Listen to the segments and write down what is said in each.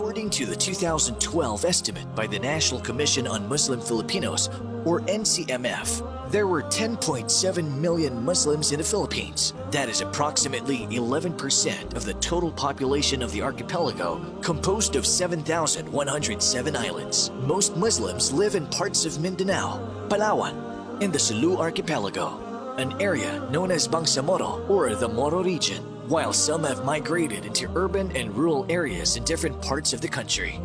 According to the 2012 estimate by the National Commission on Muslim Filipinos, or NCMF, there were 10.7 million Muslims in the Philippines. That is approximately 11% of the total population of the archipelago, composed of 7,107 islands. Most Muslims live in parts of Mindanao, Palawan, and the Sulu archipelago, an area known as Bangsamoro or the Moro region, while some have migrated into urban and rural areas in different parts of the country.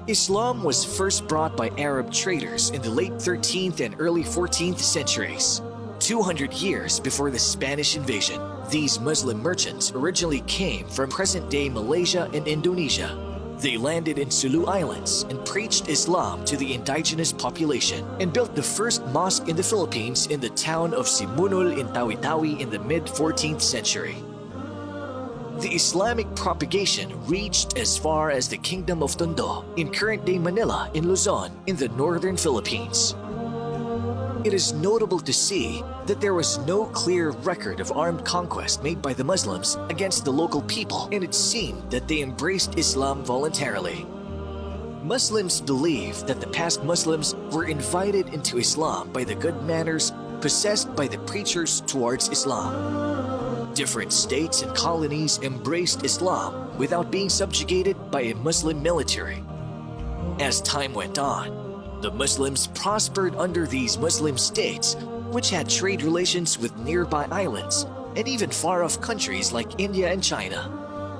Islam was first brought by Arab traders in the late 13th and early 14th centuries. 200 years before the Spanish invasion, these Muslim merchants originally came from present-day Malaysia and Indonesia. They landed in Sulu Islands and preached Islam to the indigenous population and built the first mosque in the Philippines in the town of Simunul in Tawi-Tawi in the mid-14th century. The Islamic propagation reached as far as the Kingdom of Tondo in current-day Manila in Luzon in the northern Philippines. It is notable to see that there was no clear record of armed conquest made by the Muslims against the local people, and it seemed that they embraced Islam voluntarily. Muslims believe that the past Muslims were invited into Islam by the good manners possessed by the preachers towards Islam. Different states and colonies embraced Islam without being subjugated by a Muslim military. As time went on, the Muslims prospered under these Muslim states, which had trade relations with nearby islands and even far-off countries like India and China.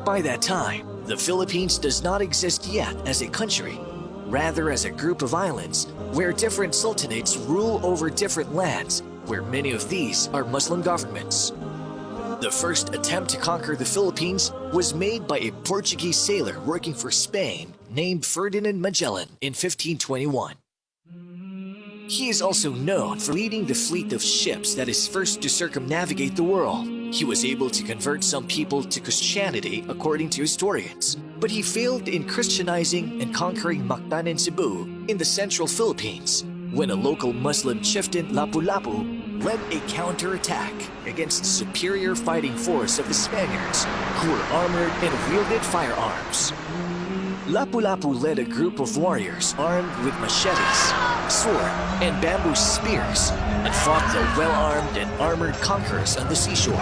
By that time, the Philippines does not exist yet as a country, rather as a group of islands where different sultanates rule over different lands, where many of these are Muslim governments. The first attempt to conquer the Philippines was made by a Portuguese sailor working for Spain named Ferdinand Magellan in 1521. He is also known for leading the fleet of ships that is first to circumnavigate the world. He was able to convert some people to Christianity according to historians, but he failed in Christianizing and conquering Mactan and Cebu in the central Philippines when a local Muslim chieftain, Lapu-Lapu, led a counterattack against the superior fighting force of the Spaniards, who were armored and wielded firearms. Lapu-Lapu led a group of warriors armed with machetes, sword, and bamboo spears and fought the well-armed and armored conquerors on the seashore.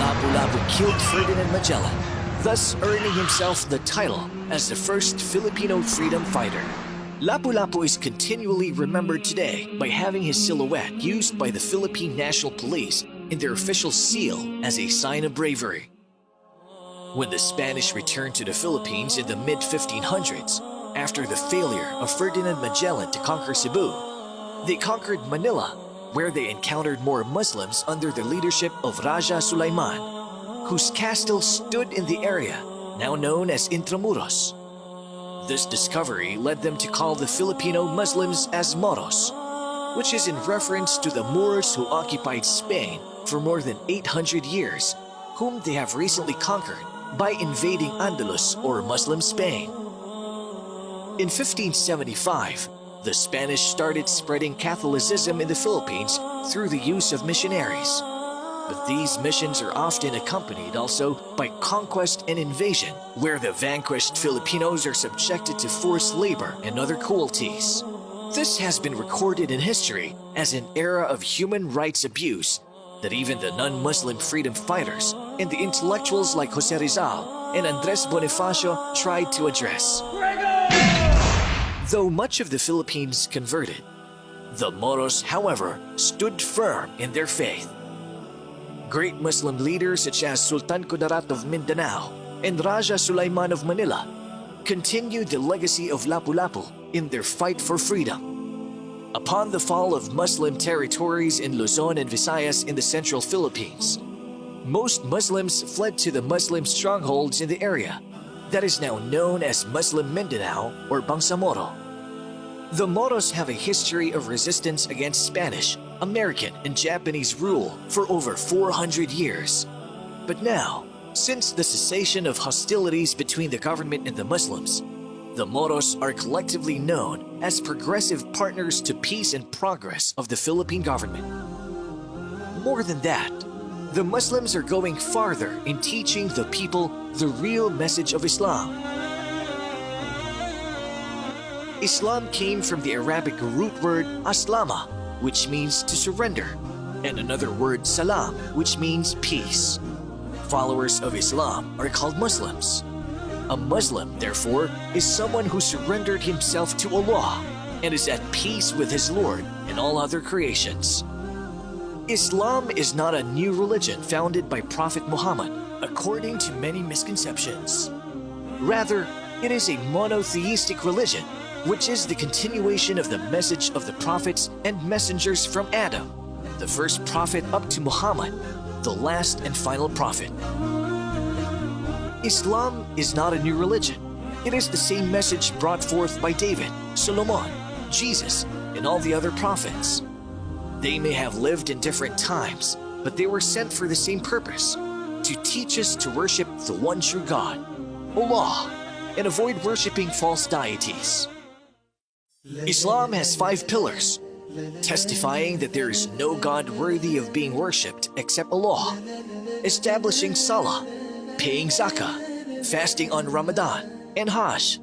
Lapu-Lapu killed Ferdinand Magellan, thus earning himself the title as the first Filipino freedom fighter. Lapu-Lapu is continually remembered today by having his silhouette used by the Philippine National Police in their official seal as a sign of bravery. When the Spanish returned to the Philippines in the mid-1500s, after the failure of Ferdinand Magellan to conquer Cebu, they conquered Manila, where they encountered more Muslims under the leadership of Raja Sulaiman, whose castle stood in the area now known as Intramuros. This discovery led them to call the Filipino Muslims as Moros, which is in reference to the Moors who occupied Spain for more than 800 years, whom they have recently conquered by invading Andalus or Muslim Spain. In 1575, the Spanish started spreading Catholicism in the Philippines through the use of missionaries. But these missions are often accompanied also by conquest and invasion, where the vanquished Filipinos are subjected to forced labor and other cruelties. This has been recorded in history as an era of human rights abuse that even the non-Muslim freedom fighters and the intellectuals like Jose Rizal and Andres Bonifacio tried to address. Though much of the Philippines converted, the Moros, however, stood firm in their faith. Great Muslim leaders such as Sultan Kudarat of Mindanao and Raja Sulaiman of Manila continued the legacy of Lapu-Lapu in their fight for freedom. Upon the fall of Muslim territories in Luzon and Visayas in the central Philippines, most Muslims fled to the Muslim strongholds in the area that is now known as Muslim Mindanao or Bangsamoro. The Moros have a history of resistance against Spanish, American, and Japanese rule for over 400 years. But now, since the cessation of hostilities between the government and the Muslims, the Moros are collectively known as progressive partners to peace and progress of the Philippine government. More than that, The Muslims are going farther in teaching the people the real message of Islam. Islam came from the Arabic root word aslama, which means to surrender, and another word salam, which means peace. Followers of Islam are called Muslims. A Muslim, therefore, is someone who surrendered himself to Allah and is at peace with his Lord and all other creations. Islam is not a new religion founded by Prophet Muhammad, according to many misconceptions. Rather, it is a monotheistic religion, which is the continuation of the message of the prophets and messengers from Adam, the first prophet, up to Muhammad, the last and final prophet. Islam is not a new religion. It is the same message brought forth by David, Solomon, Jesus, and all the other prophets. They may have lived in different times, but they were sent for the same purpose, to teach us to worship the one true God, Allah, and avoid worshiping false deities. Islam has 5 pillars, testifying that there is no God worthy of being worshipped except Allah, establishing Salah, paying Zakah, fasting on Ramadan, and Hajj.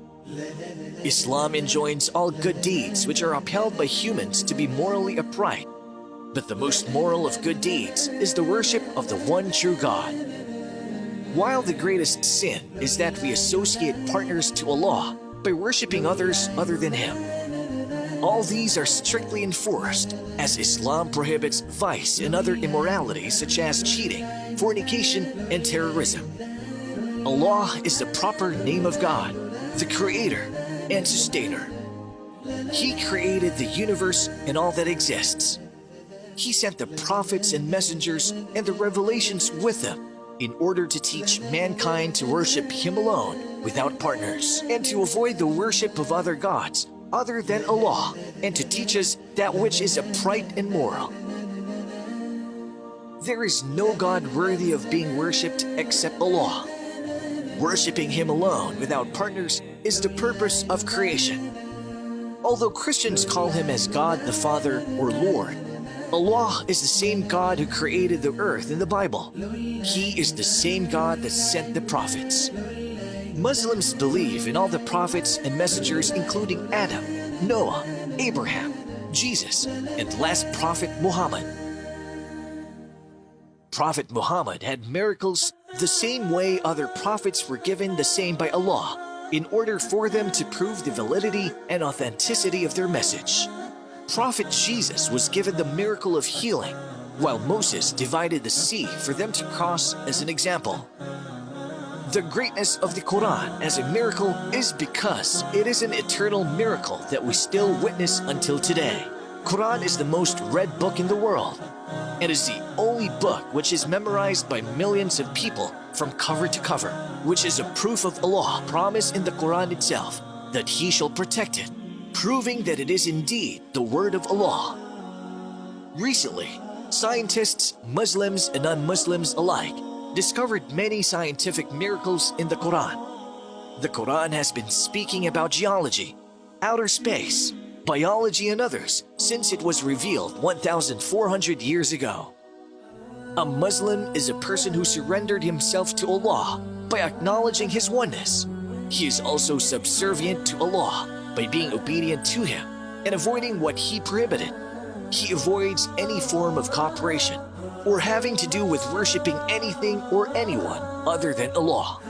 Islam enjoins all good deeds which are upheld by humans to be morally upright, but the most moral of good deeds is the worship of the one true God. While the greatest sin is that we associate partners to Allah by worshipping others other than Him. All these are strictly enforced, as Islam prohibits vice and other immoralities such as cheating, fornication, and terrorism. Allah is the proper name of God, the Creator and Sustainer. He created the universe and all that exists. He sent the prophets and messengers and the revelations with them in order to teach mankind to worship Him alone without partners, and to avoid the worship of other gods other than Allah, and to teach us that which is upright and moral. There is no God worthy of being worshipped except Allah. Worshipping Him alone without partners is the purpose of creation. Although Christians call Him as God the Father or Lord, Allah is the same God who created the earth in the Bible. He is the same God that sent the prophets. Muslims believe in all the prophets and messengers, including Adam, Noah, Abraham, Jesus, and last prophet Muhammad. Prophet Muhammad had miracles the same way other prophets were given the same by Allah, in order for them to prove the validity and authenticity of their message. Prophet Jesus was given the miracle of healing, while Moses divided the sea for them to cross as an example. The greatness of the Quran as a miracle is because it is an eternal miracle that we still witness until today. Quran is the most read book in the world, and is the only book which is memorized by millions of people from cover to cover, which is a proof of Allah's promise in the Quran itself that He shall protect it, proving that it is indeed the word of Allah. Recently, scientists, Muslims and non-Muslims alike, discovered many scientific miracles in the Quran. The Quran has been speaking about geology, outer space, biology and others since it was revealed 1,400 years ago. A Muslim is a person who surrendered himself to Allah by acknowledging His oneness. He is also subservient to Allah by being obedient to Him and avoiding what He prohibited. He avoids any form of cooperation or having to do with worshipping anything or anyone other than Allah.